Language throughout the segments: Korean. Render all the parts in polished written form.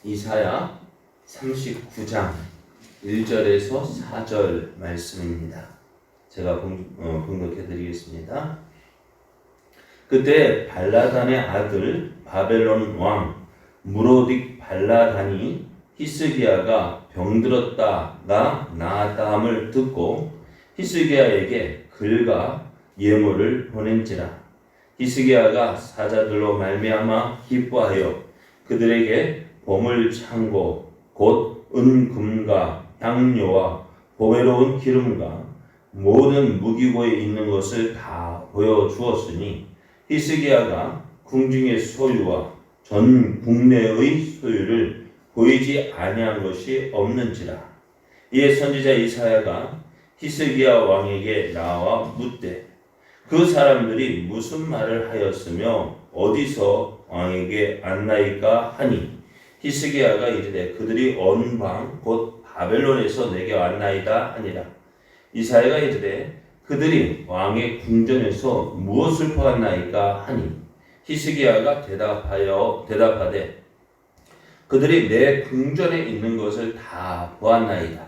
이사야 39장 1절에서 4절 말씀입니다. 제가 봉독해 드리겠습니다. 그때 발라단의 아들 바벨론 왕 무로딕 발라단이 히스기야가 병들었다가 나았다함을 듣고 히스기야에게 글과 예물을 보낸지라. 히스기야가 사자들로 말미암아 기뻐하여 그들에게 보물 창고 곧 은금과 향료와 보배로운 기름과 모든 무기고에 있는 것을 다 보여주었으니 히스기야가 궁중의 소유와 전 국내의 소유를 보이지 아니한 것이 없는지라. 이에 선지자 이사야가 히스기야 왕에게 나와 묻되 그 사람들이 무슨 말을 하였으며 어디서 왕에게 안나이까 하니 히스기야가 이르되 그들이 언방 곧 바벨론에서 내게 왔나이다 하니라. 이사야가 이르되 그들이 왕의 궁전에서 무엇을 보았나이까 하니 히스기야가 대답하되 그들이 내 궁전에 있는 것을 다 보았나이다.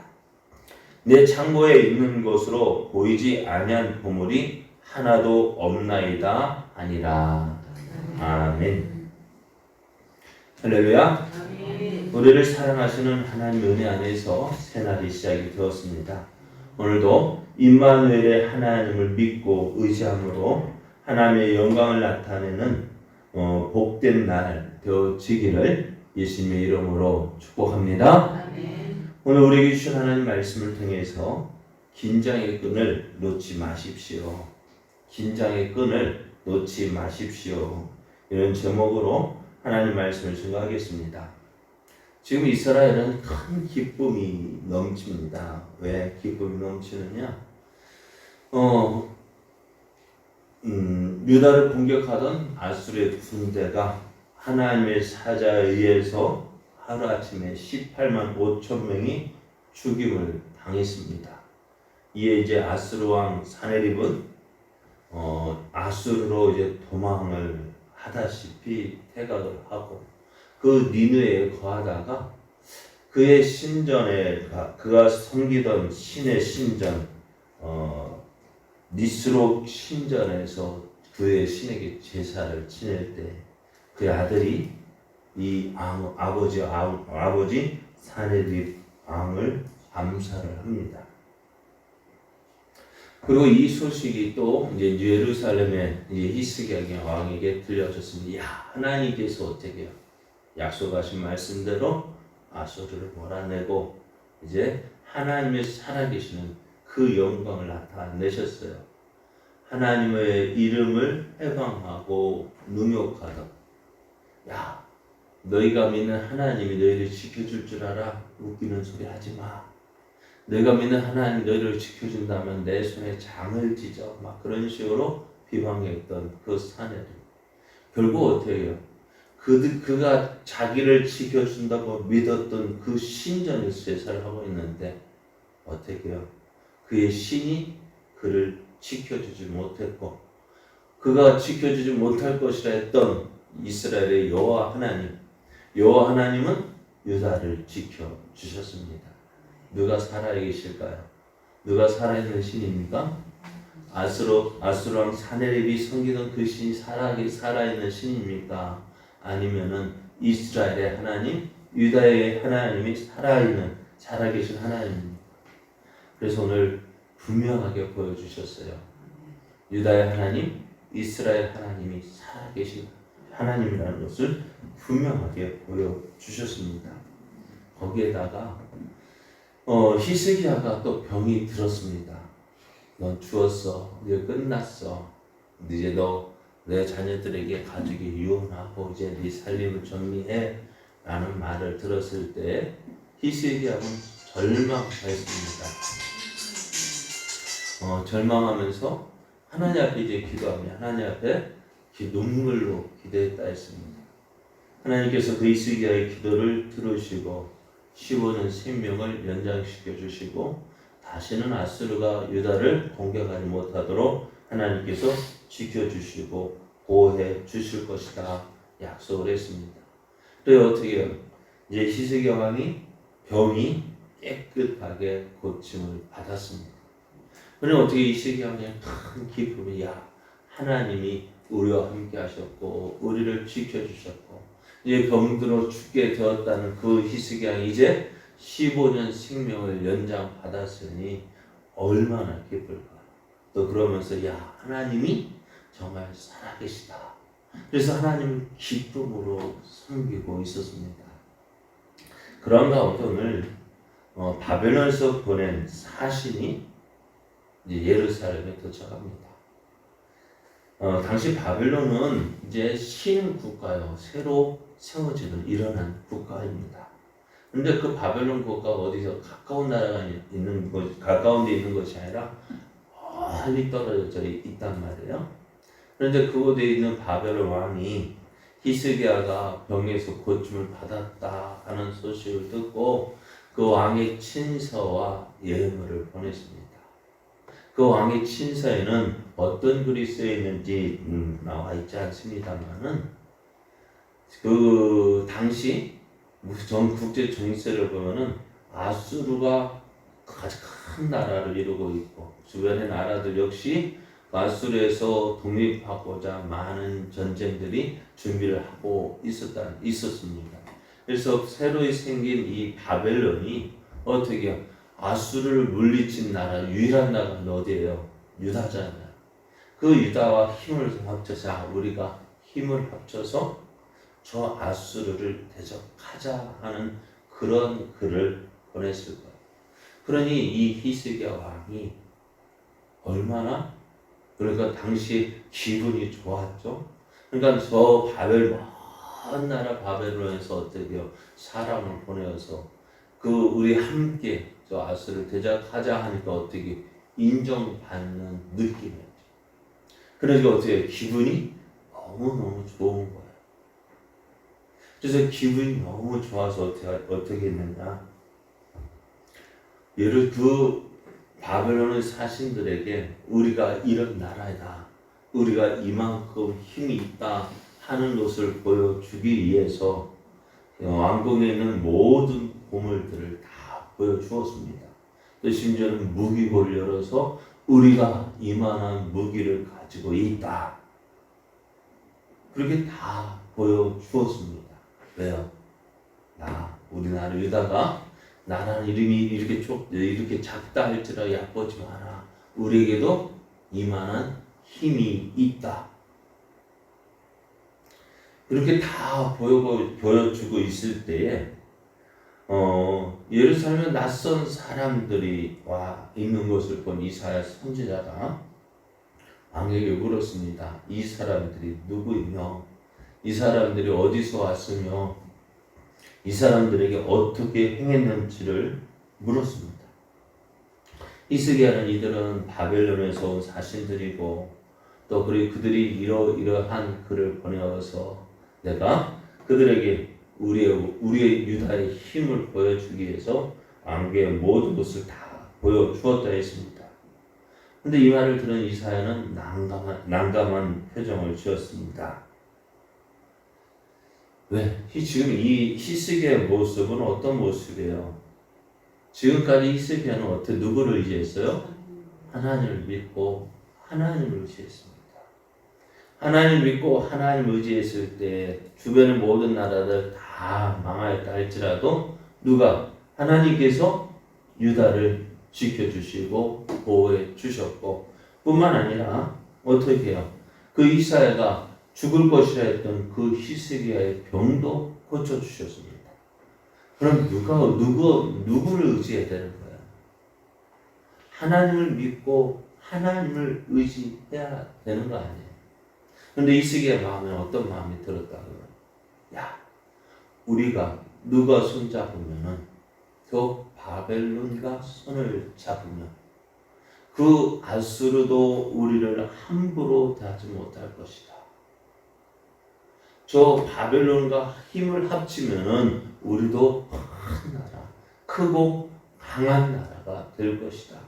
내 창고에 있는 것으로 보이지 아니한 보물이 하나도 없나이다 하니라. 아멘. 할렐루야. 우리를 사랑하시는 하나님 은혜 안에서 새날이 시작이 되었습니다. 오늘도 임마누엘의 하나님을 믿고 의지함으로 하나님의 영광을 나타내는 복된 날 되어지기를 예수님의 이름으로 축복합니다. 아멘. 오늘 우리에게 주신 하나님 말씀을 통해서 긴장의 끈을 놓지 마십시오. 긴장의 끈을 놓지 마십시오. 이런 제목으로 하나님 말씀을 증거하겠습니다. 지금 이스라엘은 큰 기쁨이 넘칩니다. 왜 기쁨이 넘치느냐? 유다를 공격하던 아수르의 군대가 하나님의 사자에 의해서 하루아침에 18만 5천 명이 죽임을 당했습니다. 이에 이제 아수르 왕 사네립은 아수르로 이제 도망을 하다시피 퇴각을 하고 그 니느웨에 거하다가 그의 신전에 그가 섬기던 신의 신전 니스록 신전에서 그의 신에게 제사를 지낼 때 그의 아들이 이 아버지 사네립 왕을 암살을 합니다. 그리고 이 소식이 또 이제 예루살렘의 히스기야 왕에게 들려졌습니다. 야, 하나님께서 어떻게 약속하신 말씀대로 아수르를 몰아내고 이제 하나님의 살아계시는 그 영광을 나타내셨어요. 하나님의 이름을 해방하고 능욕하던, 야, 너희가 믿는 하나님이 너희를 지켜줄 줄 알아? 웃기는 소리 하지 마. 내가 믿는 하나님이 너희를 지켜준다면 내 손에 장을 찢어. 막 그런 식으로 비방했던 그 사내들. 결국 어떻게 해요? 그가 자기를 지켜준다고 믿었던 그 신전에서 제사를 하고 있는데 어떻게 해요? 그의 신이 그를 지켜주지 못했고 그가 지켜주지 못할 것이라 했던 이스라엘의 여호와 하나님은 유다를 지켜주셨습니다. 누가 살아계실까요? 누가 살아있는 신입니까? 아수르 왕 사네립이 섬기던 그 신이 살아있는 신입니까? 아니면은 이스라엘의 하나님, 유다의 하나님이 살아계신 하나님입니다. 그래서 오늘 분명하게 보여주셨어요. 유다의 하나님, 이스라엘 하나님이 살아계신 하나님이라는 것을 분명하게 보여주셨습니다. 거기에다가 히스기야가 또 병이 들었습니다. 넌 죽었어. 이제 끝났어. 이제 너 내 자녀들에게 가족이 이혼하고 이제 네 살림을 정리해 라는 말을 들었을 때 히스기야는 절망했습니다. 절망하면서 하나님 앞에 이제 기도하며 하나님 앞에 눈물로 기도했다 했습니다. 하나님께서 그 히스기야의 기도를 들으시고 15년 생명을 연장시켜 주시고 다시는 아수르가 유다를 공격하지 못하도록 하나님께서 지켜주시고 보호해 주실 것이다 약속을 했습니다. 그래서 어떻게 해요? 이제 히스기야 왕이 병이 깨끗하게 고침을 받았습니다. 그러니 어떻게 히스기야 왕이 큰 기쁨이 하나님이 우리와 함께 하셨고 우리를 지켜주셨고 이제 병들어 죽게 되었다는 그 히스기야 왕이 이제 15년 생명을 연장받았으니 얼마나 기쁠까. 또 그러면서 하나님이 정말 살아계시다. 그래서 하나님을 기쁨으로 섬기고 있었습니다. 그런 가운데 오늘 바벨론에서 보낸 사신이 이제 예루살렘에 도착합니다. 당시 바벨론은 이제 신 국가요, 새로 세워지는 일어난 국가입니다. 근데 그 바벨론 국가가 어디서 가까운 나라가 있는 것, 가까운 데 있는 것이 아니라 멀리 떨어져 있단 말이에요. 그런데 그곳에 있는 바벨론 왕이 히스기야가 병에서 고침을 받았다 하는 소식을 듣고 그 왕의 친서와 예물을 보냈습니다. 그 왕의 친서에는 어떤 글이 쓰여 있는지 나와 있지 않습니다만은 그 당시 전 국제 정세를 보면은 아수르가 아주 큰 나라를 이루고 있고 주변의 나라들 역시 아수르에서 독립하고자 많은 전쟁들이 준비를 하고 있었습니다. 그래서 새로 생긴 이 바벨론이 어떻게 아수르를 물리친 나라 유일한 나라는 어디예요? 유다잖아요. 그 유다와 힘을 합쳐서 우리가 힘을 합쳐서 저 아수르를 대적하자 하는 그런 글을 보냈을 거예요. 그러니 이 히스기야 왕이 얼마나 그러니까 당시 기분이 좋았죠. 그러니까 저 먼 나라 바벨론에서 어떻게요? 사람을 보내어서 그 우리 함께 저 아수르를 대적하자 하니까 어떻게 인정받는 느낌이었죠. 그러니까 어떻게 기분이 너무너무 좋은 거예요. 그래서 기분이 너무 좋아서 어떻게 했느냐. 그 바벨론의 사신들에게 우리가 이런 나라이다. 우리가 이만큼 힘이 있다 하는 것을 보여주기 위해서 왕궁에 있는 모든 보물들을 다 보여주었습니다. 또 심지어는 무기고를 열어서 우리가 이만한 무기를 가지고 있다. 그렇게 다 보여주었습니다. 왜요? 우리나라 유다가 나라는 이름이 이렇게 작다 할지라도 얕보지 마라. 우리에게도 이만한 힘이 있다. 이렇게 다 보여주고 있을 때에 예루살렘에 낯선 사람들이 와 있는 것을 본 이사야 선지자가 왕에게 물었습니다. 이 사람들이 누구이며 이 사람들이 어디서 왔으며 이 사람들에게 어떻게 행했는지를 물었습니다. 히스기야는 이들은 바벨론에서 온 사신들이고 또 그들이 이러한 글을 보내어서 내가 그들에게 우리의 유다의 힘을 보여주기 위해서 왕국의 모든 것을 다 보여주었다 했습니다. 근데 이 말을 들은 이사야는 난감한 표정을 지었습니다. 왜? 지금 이 히스기야의 모습은 어떤 모습이에요? 지금까지 히스기야는 누구를 의지했어요? 하나님을 믿고 하나님을 의지했습니다. 하나님을 믿고 하나님을 의지했을 때 주변의 모든 나라들 다 망하였다 할지라도 누가? 하나님께서 유다를 지켜주시고 보호해 주셨고 뿐만 아니라 어떻게 해요? 그 이사야가 죽을 것이라 했던 그 히스기야의 병도 고쳐주셨습니다. 그럼 누구를 의지해야 되는 거예요? 하나님을 믿고 하나님을 의지해야 되는 거 아니에요? 그런데 히스기야 마음에 어떤 마음이 들었다고요? 우리가 누가 손잡으면은 그 바벨론과 손을 잡으면 그 아수르도 우리를 함부로 대하지 못할 것이다. 저 바벨론과 힘을 합치면은 우리도 큰 나라, 크고 강한 나라가 될 것이다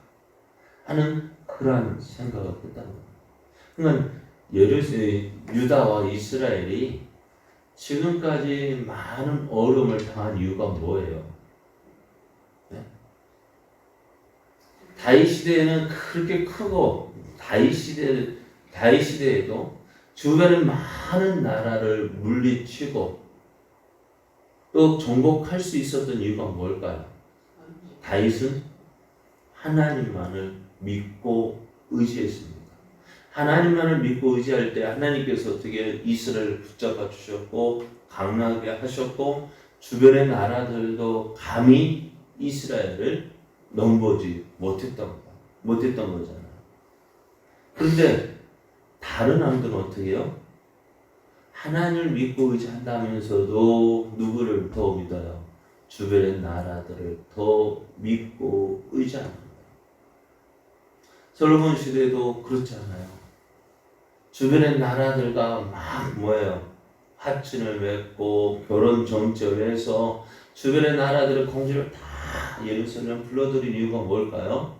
하는 그러한 생각을 했다는 겁니다. 그러니까 유다와 이스라엘이 지금까지 많은 어려움을 당한 이유가 뭐예요? 네? 다윗 시대에는 그렇게 크고 다윗 시대에도 주변에 많은 나라를 물리치고 또 정복할 수 있었던 이유가 뭘까요? 다윗은 하나님만을 믿고 의지했습니다. 하나님만을 믿고 의지할 때 하나님께서 어떻게 이스라엘을 붙잡아 주셨고 강하게 하셨고 주변의 나라들도 감히 이스라엘을 넘보지 못했던 거잖아요. 그런데 다른 왕들은 어떻게 해요? 하나님을 믿고 의지한다면서도 누구를 더 믿어요? 주변의 나라들을 더 믿고 의지하는 거예요. 솔로몬 시대도 그렇잖아요. 주변의 나라들과 막 뭐예요? 화친을 맺고 결혼 정책을 해서 주변의 나라들의 공주를 다 예루살렘 불러들인 이유가 뭘까요?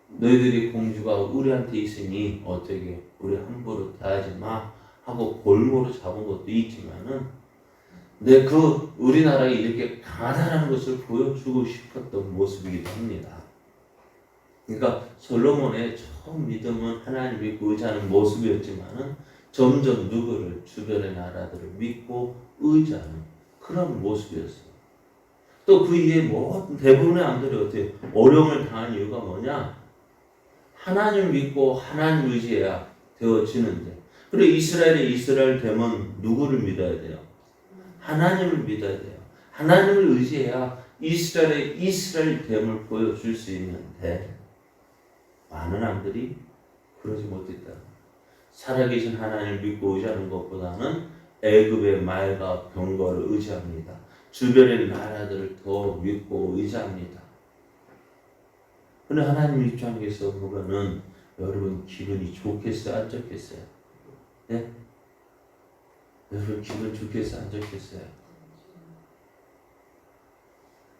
너희들이 공주가 우리한테 있으니 어떻게 우리 함부로 대하지 마 하고 골모로 잡은 것도 있지만은 우리나라에 이렇게 강하다는 것을 보여주고 싶었던 모습이기도 합니다. 그러니까 솔로몬의 처음 믿음은 하나님 믿고 의지하는 모습이었지만은 점점 누구를 주변의 나라들을 믿고 의지하는 그런 모습이었어요. 또 그 이후에 모든 대부분의 왕들이 어떻게 어려움을 당한 이유가 뭐냐? 하나님 믿고 하나님 의지해야 되어지는데, 그리고 이스라엘 되면 누구를 믿어야 돼요? 하나님을 믿어야 돼요. 하나님을 의지해야 이스라엘 됨을 보여줄 수 있는데 많은 왕들이 그러지 못했다. 살아계신 하나님을 믿고 의지하는 것보다는 애굽의 말과 병거를 의지합니다. 주변의 나라들을 더 믿고 의지합니다. 그런데 하나님 입장에서 보면은 여러분 기분이 좋겠어요? 안 좋겠어요? 네? 여러분 기분 좋겠어요? 안 좋겠어요?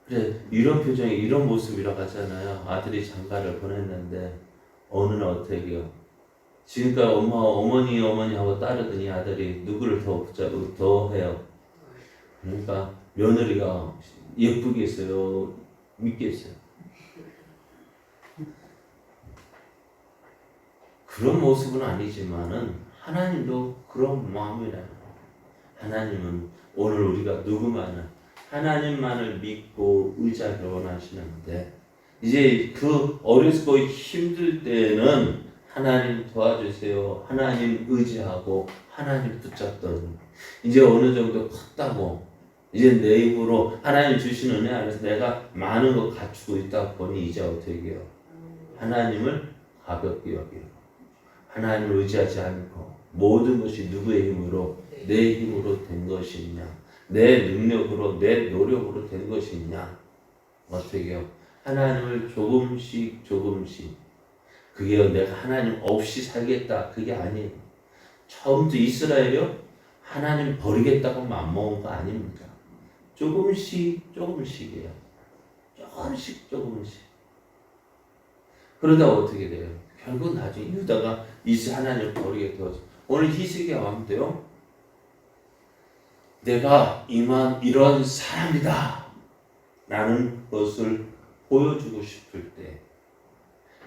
그래, 이런 표정이 이런 모습이라고 하잖아요. 아들이 장가를 보냈는데 어느 날 어떻게 해요? 지금까지 어머니 하고 따르더니 아들이 누구를 더 해요? 그러니까 며느리가 예쁘겠어요? 믿겠어요? 그런 모습은 아니지만은 하나님도 그런 마음이라는 거예요. 하나님은 오늘 우리가 누구만을 하나님만을 믿고 의지하기를 원하시는데 이제 그 어렵고 힘들 때는 하나님 도와주세요. 하나님 의지하고 하나님 붙잡던 이제 어느 정도 컸다고 이제 내 입으로 하나님 주신 은혜 안에서 내가 많은 거 갖추고 있다 보니 이제 어떻게 해요? 하나님을 가볍게 여기고 하나님을 의지하지 않고 모든 것이 누구의 힘으로? 내 힘으로 된 것이냐? 내 능력으로 내 노력으로 된 것이냐? 어떻게 해요? 하나님을 조금씩 그게 내가 하나님 없이 살겠다 그게 아니에요. 처음부터 이스라엘이요 하나님 버리겠다고 맘먹은 거 아닙니다. 조금씩이에요. 조금씩. 그러다 어떻게 돼요? 결국 나중에 유다가 하나님을 버리게 되어서 오늘 히스기야 왕도요. 내가 이런 사람이다 라는 것을 보여주고 싶을 때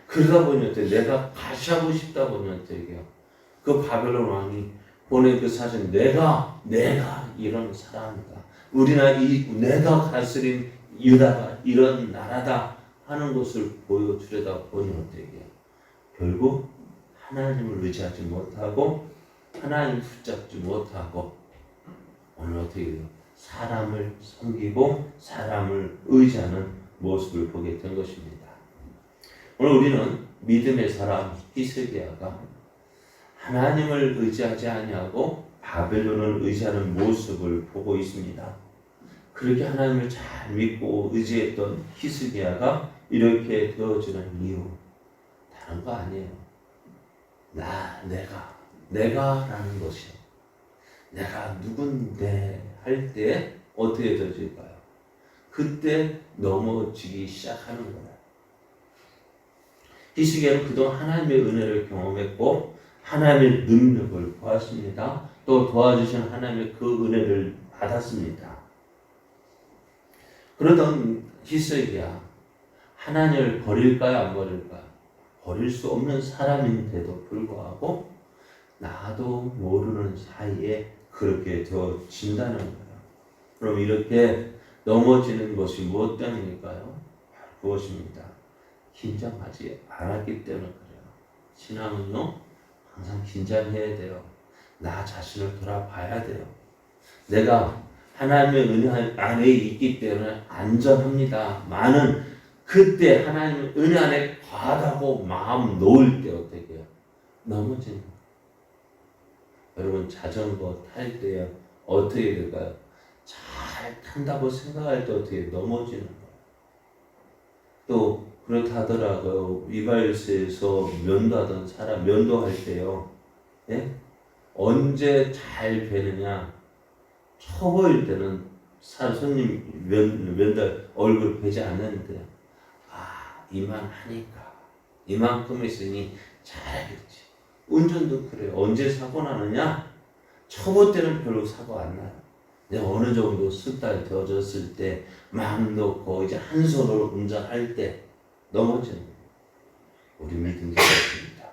그러다 보니 어때요? 내가 가시하고 싶다 보니 어때요? 그 바벨론 왕이 보낸 그 사진 내가 이런 사람이다. 내가 다스린 유다가 이런 나라다 하는 것을 보여주려다 보니 어때요? 결국 하나님을 의지하지 못하고 하나님 붙잡지 못하고 오늘 어떻게 돼요? 사람을 섬기고 사람을 의지하는 모습을 보게 된 것입니다. 오늘 우리는 믿음의 사람 히스기야가 하나님을 의지하지 아니하고 바벨론을 의지하는 모습을 보고 있습니다. 그렇게 하나님을 잘 믿고 의지했던 히스기야가 이렇게 되어지는 이유 다른 거 아니에요. 내가라는 것이요. 내가 누군데 할 때 어떻게 되어질까요? 그때 넘어지기 시작하는 거예요. 히스기야는 그동안 하나님의 은혜를 경험했고 하나님의 능력을 보았습니다. 또 도와주신 하나님의 그 은혜를 받았습니다. 그러던 히스기야 하나님을 버릴까요, 안 버릴까요? 버릴 수 없는 사람인데도 불구하고 나도 모르는 사이에 그렇게 되어진다는 거예요. 그럼 이렇게 넘어지는 것이 무엇 때문일까요? 그것입니다. 긴장하지 않았기 때문에 그래요. 신앙은요, 항상 긴장해야 돼요. 나 자신을 돌아봐야 돼요. 내가 하나님의 은혜 안에 있기 때문에 안전합니다. 많은 그때 하나님의 은혜 안에 과하다고 마음 놓을 때 어떻게 해요? 넘어지는 거예요. 여러분 자전거 탈 때 어떻게 될까요? 잘 탄다고 생각할 때 어떻게 넘어지는 거예요. 또 그렇다 하더라고요. 이발소에서 면도하던 사람 면도할 때요. 예? 언제 잘 되느냐? 초보일 때는 손님 면도 얼굴 뵈지 않는데 이만하니까 이만큼 있으니 잘하겠지. 운전도 그래요. 언제 사고 나느냐? 초보 때는 별로 사고 안 나요. 내가 어느 정도 습관이 되어졌을 때 마음 놓고 이제 한 손으로 운전할 때 넘어지는 거예요. 우리 믿음도 그렇습니다.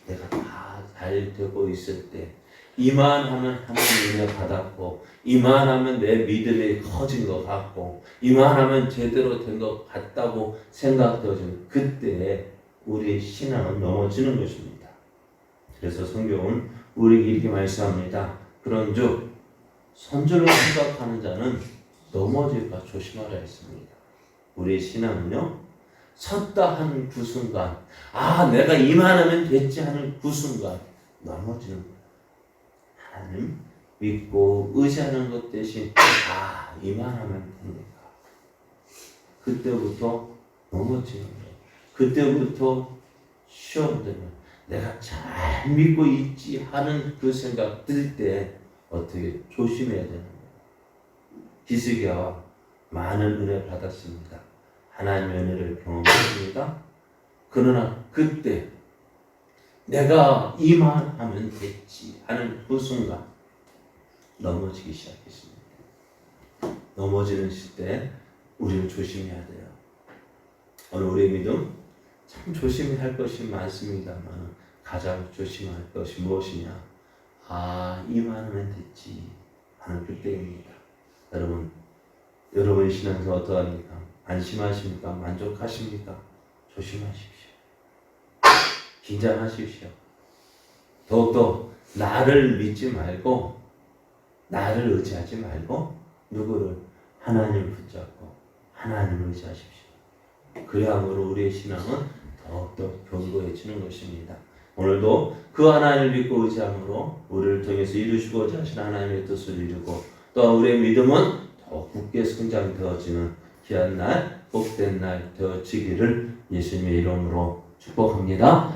내가 다 잘 되고 있을 때 이만하면 하나님 은혜 받았고 이만하면 내 믿음이 커진 것 같고 이만하면 제대로 된 것 같다고 생각되어지는 그때 우리의 신앙은 넘어지는 것입니다. 그래서 성경은 우리에게 이렇게 말씀합니다. 그런즉 선줄로 생각하는 자는 넘어질까 조심하라 했습니다. 우리의 신앙은요, 섰다 하는 그 순간, 내가 이만하면 됐지 하는 그 순간 넘어지는 거예요. 하나님 믿고 의지하는 것 대신 이만하면 됩니까? 그때부터 넘어지는 거예요. 그때부터 시험 되면 내가 잘 믿고 있지 하는 그 생각 들 때 어떻게 조심해야 되는 거예요. 히스기야와 많은 은혜 받았습니다. 하나님의 은혜를 경험했습니다. 그러나 그때 내가 이만하면 됐지 하는 그 순간 넘어지기 시작했습니다. 넘어지는 시대 우리는 조심해야 돼요. 오늘 우리의 믿음 참 조심해야 할 것이 많습니다만 가장 조심할 것이 무엇이냐? 이만하면 됐지 하는 그때입니다. 여러분의 신앙에서 어떠합니까? 안심하십니까? 만족하십니까? 조심하십시오. 긴장하십시오. 더욱더 나를 믿지 말고 나를 의지하지 말고 누구를? 하나님을 붙잡고 하나님을 의지하십시오. 그래야말로 우리의 신앙은 더욱더 견고해지는 것입니다. 오늘도 그 하나님을 믿고 의지함으로 우리를 통해서 이루시고자 하신 하나님의 뜻을 이루고 또 우리의 믿음은 더 굳게 성장되어지는 귀한 날, 복된 날 되어지기를 예수님의 이름으로 축복합니다.